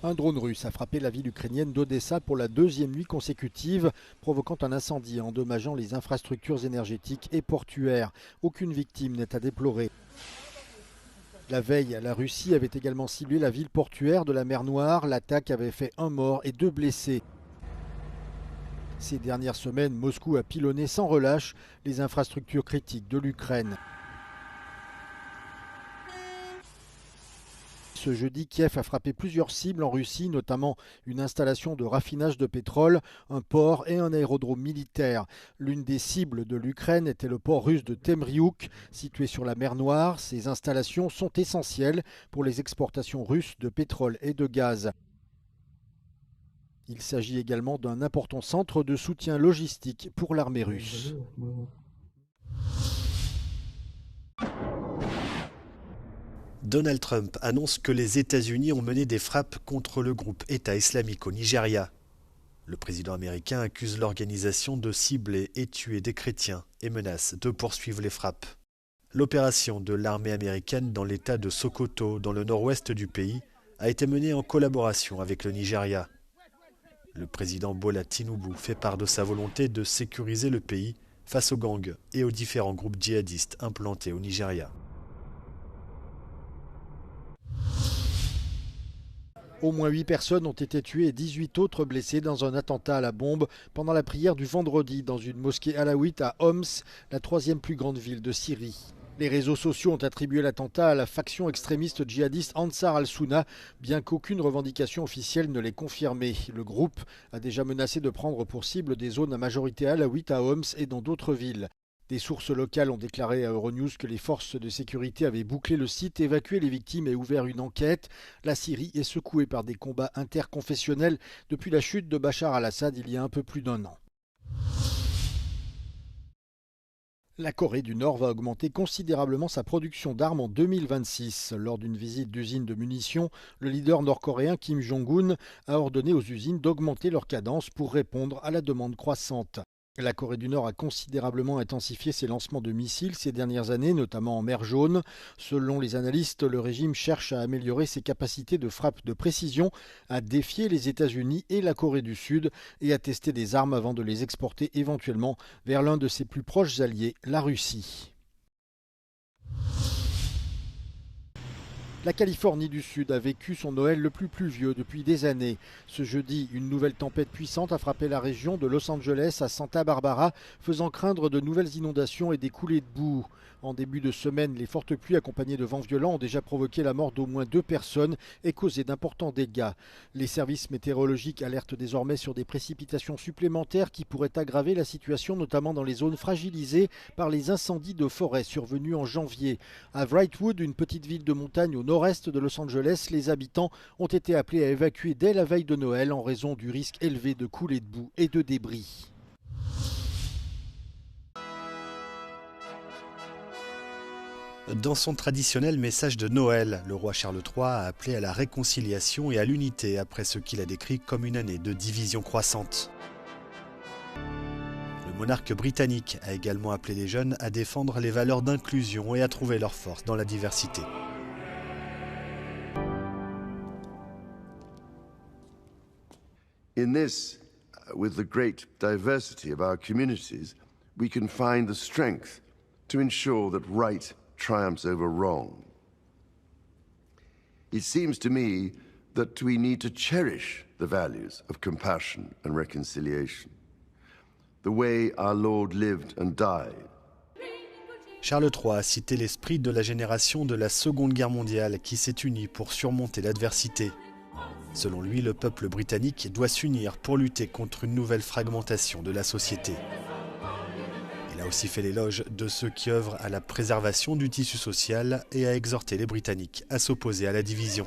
Un drone russe a frappé la ville ukrainienne d'Odessa pour la deuxième nuit consécutive, provoquant un incendie et endommageant les infrastructures énergétiques et portuaires. Aucune victime n'est à déplorer. La veille, la Russie avait également ciblé la ville portuaire de la mer Noire. L'attaque avait fait un mort et 2 blessés. Ces dernières semaines, Moscou a pilonné sans relâche les infrastructures critiques de l'Ukraine. Ce jeudi, Kiev a frappé plusieurs cibles en Russie, notamment une installation de raffinage de pétrole, un port et un aérodrome militaire. L'une des cibles de l'Ukraine était le port russe de Temriouk, situé sur la mer Noire. Ces installations sont essentielles pour les exportations russes de pétrole et de gaz. Il s'agit également d'un important centre de soutien logistique pour l'armée russe. Donald Trump annonce que les États-Unis ont mené des frappes contre le groupe État islamique au Nigeria. Le président américain accuse l'organisation de cibler et tuer des chrétiens et menace de poursuivre les frappes. L'opération de l'armée américaine dans l'État de Sokoto, dans le nord-ouest du pays, a été menée en collaboration avec le Nigeria. Le président Bola Tinubu fait part de sa volonté de sécuriser le pays face aux gangs et aux différents groupes djihadistes implantés au Nigeria. Au moins 8 personnes ont été tuées et 18 autres blessées dans un attentat à la bombe pendant la prière du vendredi dans une mosquée alaouite à Homs, la troisième plus grande ville de Syrie. Les réseaux sociaux ont attribué l'attentat à la faction extrémiste djihadiste Ansar al-Sunna, bien qu'aucune revendication officielle ne l'ait confirmé. Le groupe a déjà menacé de prendre pour cible des zones à majorité alaouite à Homs et dans d'autres villes. Des sources locales ont déclaré à Euronews que les forces de sécurité avaient bouclé le site, évacué les victimes et ouvert une enquête. La Syrie est secouée par des combats interconfessionnels depuis la chute de Bachar al-Assad il y a un peu plus d'1 an. La Corée du Nord va augmenter considérablement sa production d'armes en 2026. Lors d'une visite d'usine de munitions, le leader nord-coréen Kim Jong-un a ordonné aux usines d'augmenter leur cadence pour répondre à la demande croissante. La Corée du Nord a considérablement intensifié ses lancements de missiles ces dernières années, notamment en mer Jaune. Selon les analystes, le régime cherche à améliorer ses capacités de frappe de précision, à défier les États-Unis et la Corée du Sud et à tester des armes avant de les exporter éventuellement vers l'un de ses plus proches alliés, la Russie. La Californie du Sud a vécu son Noël le plus pluvieux depuis des années. Ce jeudi, une nouvelle tempête puissante a frappé la région de Los Angeles à Santa Barbara, faisant craindre de nouvelles inondations et des coulées de boue. En début de semaine, les fortes pluies accompagnées de vents violents ont déjà provoqué la mort d'au moins 2 personnes et causé d'importants dégâts. Les services météorologiques alertent désormais sur des précipitations supplémentaires qui pourraient aggraver la situation, notamment dans les zones fragilisées par les incendies de forêt survenus en janvier. À Wrightwood, une petite ville de montagne au nord-est de Los Angeles, les habitants ont été appelés à évacuer dès la veille de Noël en raison du risque élevé de coulées de boue et de débris. Dans son traditionnel message de Noël, le roi Charles III a appelé à la réconciliation et à l'unité après ce qu'il a décrit comme une année de division croissante. Le monarque britannique a également appelé les jeunes à défendre les valeurs d'inclusion et à trouver leur force dans la diversité. In this, with the great diversity of our communities, we can find the strength to ensure that right triumphs over wrong. It seems to me that we need to cherish the values of compassion and reconciliation, the way our Lord lived and died. Charles III a cité l'esprit de la génération de la Seconde Guerre mondiale qui s'est unie pour surmonter l'adversité. Selon lui, le peuple britannique doit s'unir pour lutter contre une nouvelle fragmentation de la société. Il a aussi fait l'éloge de ceux qui œuvrent à la préservation du tissu social et a exhorté les Britanniques à s'opposer à la division.